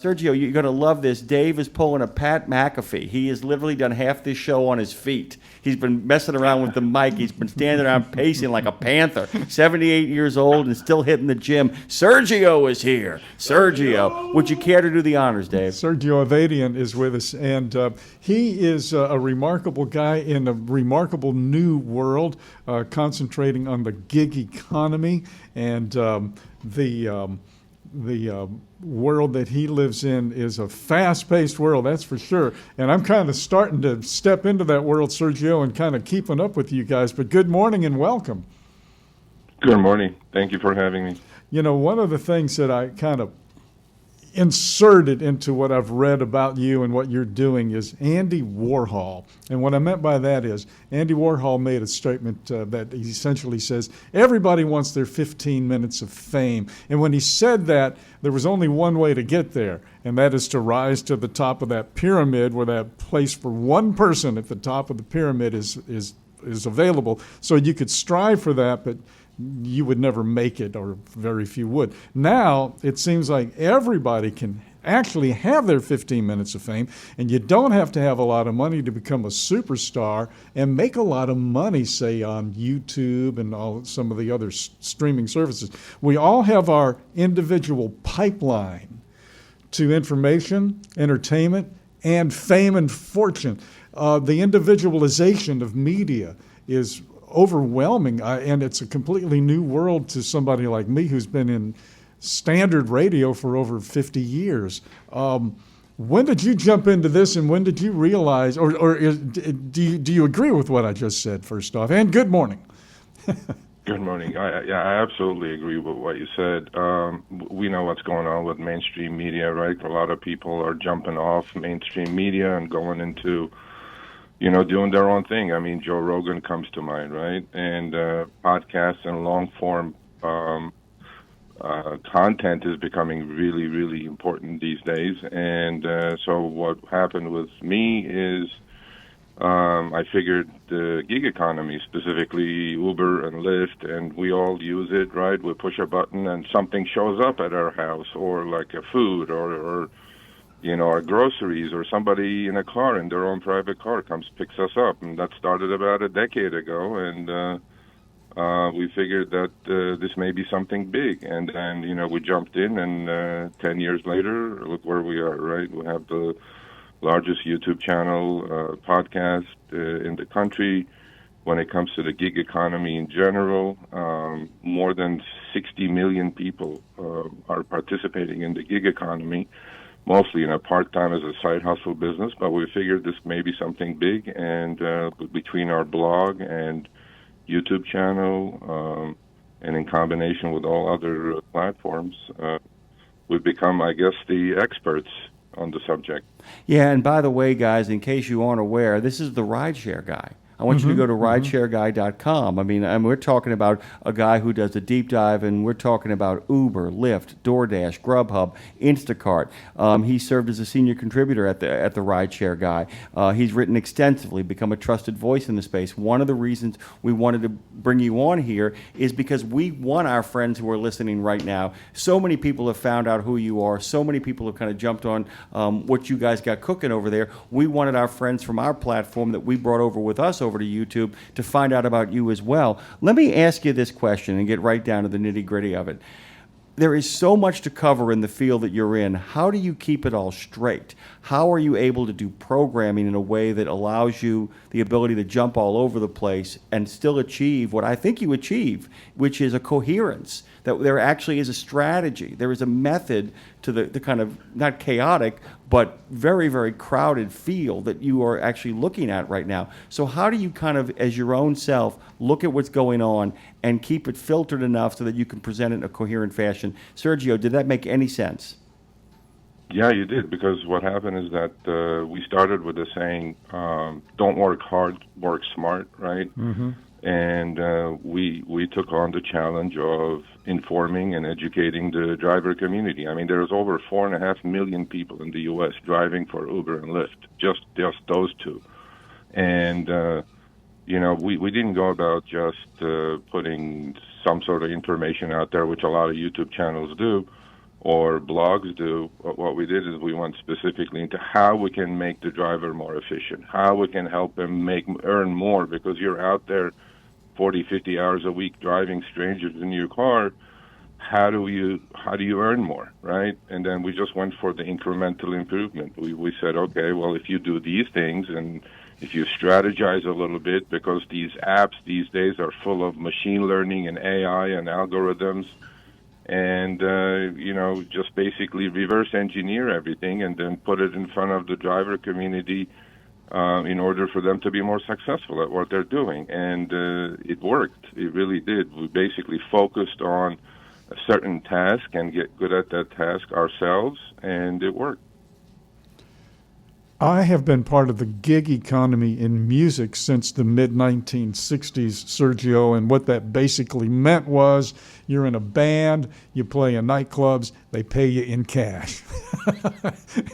Sergio, you're going to love this. Dave is pulling a Pat McAfee. He has literally done half this show on his feet. He's been messing around with the mic. He's been standing around pacing like a panther. 78 years old and still hitting the gym. Sergio is here. Sergio, would you care to do the honors, Dave? Sergio Avedian is with us, and he is a remarkable guy in a remarkable new world, concentrating on the gig economy and the world that he lives in is a fast-paced world, that's for sure. And I'm kind of starting to step into that world, Sergio, and kind of keeping up with you guys. But good morning and welcome. Good morning. Thank you for having me. You know, one of the things that I kind of inserted into what I've read about you and what you're doing is Andy Warhol. And what I meant by that is Andy Warhol made a statement that he essentially says, everybody wants their 15 minutes of fame. And when he said that, there was only one way to get there, and that is to rise to the top of that pyramid where that place for one person at the top of the pyramid is available. So you could strive for that, but you would never make it, or very few would. Now, it seems like everybody can actually have their 15 minutes of fame, and you don't have to have a lot of money to become a superstar and make a lot of money, say, on YouTube and some of the other streaming services. We all have our individual pipeline to information, entertainment, and fame and fortune. The individualization of media is overwhelming, and it's a completely new world to somebody like me who's been in standard radio for over 50 years. When did you jump into this, and when did you realize, do you agree with what I just said, first off? And good morning. Good morning. I absolutely agree with what you said. We know what's going on with mainstream media, right? A lot of people are jumping off mainstream media and going into doing their own thing. I mean, Joe Rogan comes to mind, right? And podcasts and long-form content is becoming really, really important these days. And so what happened with me is I figured the gig economy, specifically Uber and Lyft, and we all use it, right? We push a button and something shows up at our house, or like a food or our groceries, or somebody in a car, in their own private car, comes, picks us up. And that started about a decade ago, and we figured that this may be something big. And then, we jumped in, and 10 years later, look where we are, right? We have the largest YouTube channel, podcast in the country. When it comes to the gig economy in general, more than 60 million people are participating in the gig economy, mostly in a part-time as a side hustle business, but we figured this may be something big, and between our blog and YouTube channel, and in combination with all other platforms, we've become, I guess, the experts on the subject. Yeah, and by the way, guys, in case you aren't aware, this is the Rideshare Guy. I want you to go to rideshareguy.com. I mean, we're talking about a guy who does a deep dive, and we're talking about Uber, Lyft, DoorDash, Grubhub, Instacart. He served as a senior contributor at the Rideshare Guy. He's written extensively, become a trusted voice in the space. One of the reasons we wanted to bring you on here is because we want our friends who are listening right now. So many people have found out who you are. So many people have kind of jumped on what you guys got cooking over there. We wanted our friends from our platform that we brought over with us over to YouTube to find out about you as well. Let me ask you this question and get right down to the nitty-gritty of it. There is so much to cover in the field that you're in. How do you keep it all straight? How are you able to do programming in a way that allows you the ability to jump all over the place and still achieve what I think you achieve, which is a coherence, that there actually is a strategy. There is a method to the kind of, not chaotic, but very, very crowded field that you are actually looking at right now. So how do you kind of, as your own self, look at what's going on and keep it filtered enough so that you can present it in a coherent fashion? Sergio, did that make any sense? Yeah, you did, because what happened is that we started with the saying, don't work hard, work smart, right? Mm-hmm. And we took on the challenge of informing and educating the driver community. I mean, there's over 4.5 million people in the U.S. driving for Uber and Lyft, just those two. And, we didn't go about just putting some sort of information out there, which a lot of YouTube channels do. or blogs do. What we did is we went specifically into how we can make the driver more efficient, how we can help him earn more, because you're out there 40, 50 hours a week driving strangers in your car. How do you earn more, right? And then we just went for the incremental improvement. We said, okay, well, if you do these things and if you strategize a little bit, because these apps these days are full of machine learning and AI and algorithms, and just basically reverse engineer everything and then put it in front of the driver community in order for them to be more successful at what they're doing. And it worked. It really did. We basically focused on a certain task and get good at that task ourselves, and it worked. I have been part of the gig economy in music since the mid-1960s, Sergio, and what that basically meant was you're in a band, you play in nightclubs, they pay you in cash.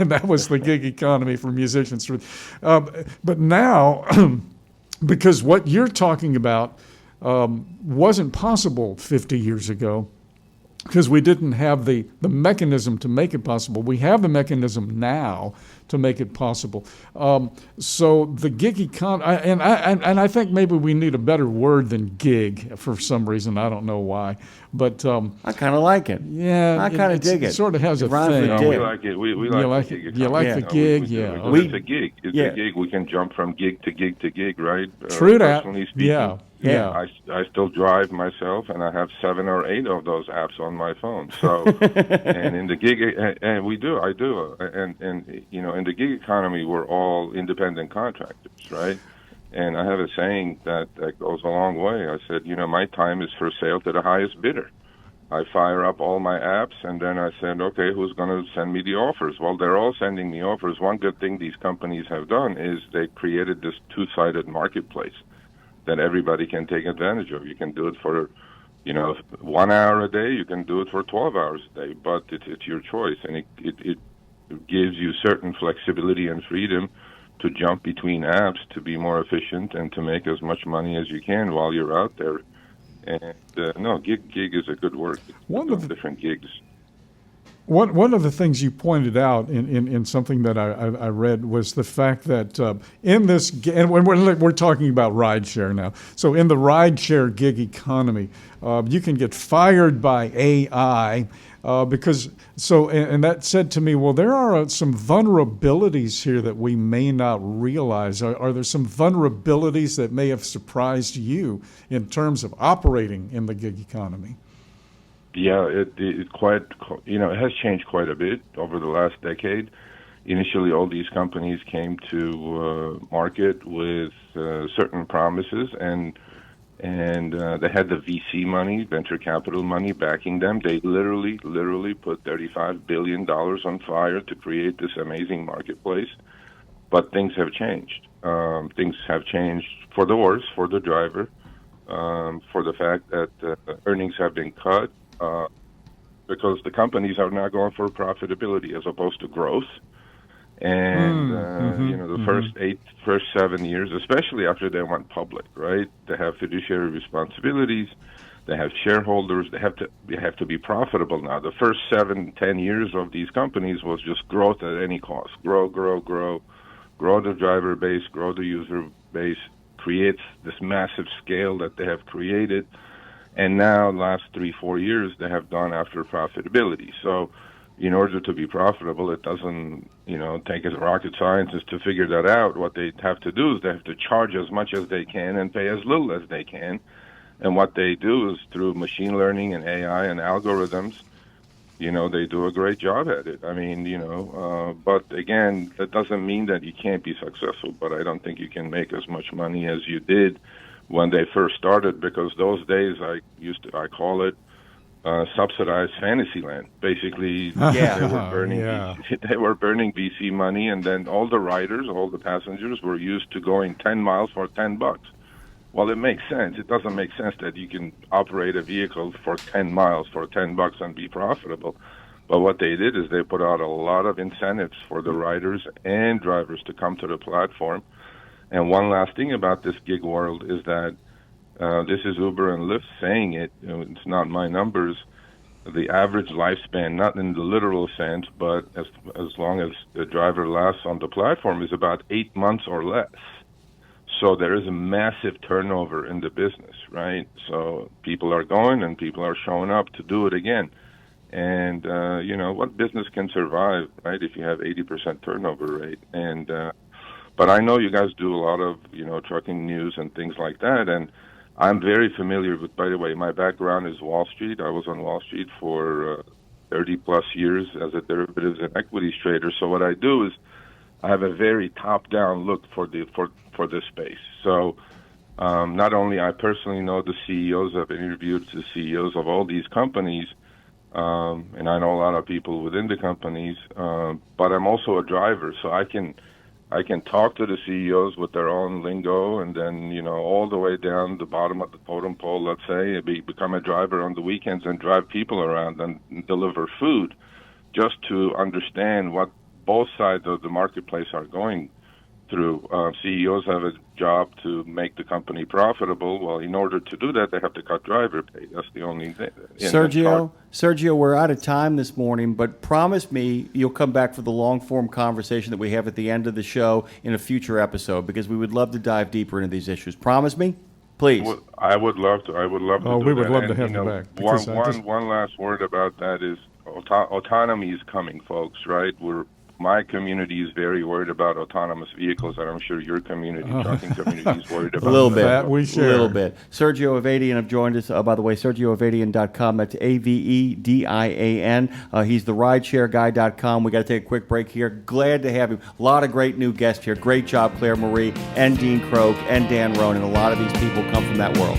And that was the gig economy for musicians. But now, because what you're talking about wasn't possible 50 years ago, because we didn't have the mechanism to make it possible. We have the mechanism now to make it possible. So the gig economy, and I think maybe we need a better word than gig for some reason. I don't know why, but I kind of like it. Yeah, I kind of dig it. It sort of has a rhymes thing. with No, we dig. like it. We like the gig. You like the gig, Because it's a gig. It's a gig. We can jump from gig to gig to gig, right? True that. Personally speaking, Yeah. I still drive myself, and I have 7 or 8 of those apps on my phone. So, and in the gig, and I do, and in the gig economy, we're all independent contractors, right? And I have a saying that goes a long way. I said, my time is for sale to the highest bidder. I fire up all my apps, and then I said, okay, who's going to send me the offers? Well, they're all sending me offers. One good thing these companies have done is they created this two-sided marketplace that everybody can take advantage of. You can do it for, 1 hour a day. You can do it for 12 hours a day, but it's your choice, and it gives you certain flexibility and freedom to jump between apps to be more efficient and to make as much money as you can while you're out there. And gig is a good word. One of the different gigs. One of the things you pointed out in something that I read was the fact that in this, and we're talking about rideshare now. So in the rideshare gig economy, you can get fired by AI and that said to me, well, there are some vulnerabilities here that we may not realize. Are there some vulnerabilities that may have surprised you in terms of operating in the gig economy? Yeah, it has changed quite a bit over the last decade. Initially, all these companies came to market with certain promises, and they had the VC money, venture capital money backing them. They literally put $35 billion on fire to create this amazing marketplace. But things have changed. Things have changed for the worse, for the driver, for the fact that earnings have been cut. Because the companies are now going for profitability as opposed to growth. And, the first 7 years, especially after they went public, right? They have fiduciary responsibilities. They have shareholders. They have to be profitable now. The first 7-10 years of these companies was just growth at any cost. Grow the driver base, grow the user base, creates this massive scale that they have created. And now, last 3-4 years, they have gone after profitability. So, in order to be profitable, it doesn't, take as rocket scientists to figure that out. What they have to do is they have to charge as much as they can and pay as little as they can. And what they do is through machine learning and AI and algorithms, they do a great job at it. I mean, but again, that doesn't mean that you can't be successful. But I don't think you can make as much money as you did when they first started, because those days I call it subsidized fantasy land. Basically, they were burning VC money, and then all the riders, all the passengers were used to going 10 miles for $10. Well, it makes sense. It doesn't make sense that you can operate a vehicle for 10 miles for $10 and be profitable. But what they did is they put out a lot of incentives for the riders and drivers to come to the platform. And one last thing about this gig world is that this is Uber and Lyft saying it. It's not my numbers. the average lifespan, not in the literal sense, but as long as the driver lasts on the platform, is about 8 months or less. So there is a massive turnover in the business, right? So people are going and people are showing up to do it again. And, what business can survive, right, if you have 80% turnover rate? And but I know you guys do a lot of, trucking news and things like that. And I'm very familiar with, by the way, my background is Wall Street. I was on Wall Street for 30-plus years as a derivatives and equities trader. So what I do is I have a very top-down look for this space. So not only I personally know the CEOs, I've interviewed the CEOs of all these companies, and I know a lot of people within the companies, but I'm also a driver, so I can talk to the CEOs with their own lingo, and then, all the way down the bottom of the totem pole, let's say, become a driver on the weekends and drive people around and deliver food, just to understand what both sides of the marketplace are going through. CEOs have a job to make the company profitable. Well, in order to do that, they have to cut driver pay. That's the only thing. Sergio, we're out of time this morning, but promise me you'll come back for the long-form conversation that we have at the end of the show in a future episode, because we would love to dive deeper into these issues. Promise me? Please. I would love to. I would love to. Oh, we would that. love to have you back. One last word about that is autonomy is coming, folks, right? My community is very worried about autonomous vehicles, and I'm sure your community, trucking community, is worried about a little bit. That we share. A little bit. Sergio Avedian have joined us, by the way, SergioAvedian.com. That's Avedian. He's the rideshareguy.com. We got to take a quick break here. Glad to have him. A lot of great new guests here. Great job, Claire Marie, and Dean Krogh, and Dan Roan, and a lot of these people come from that world.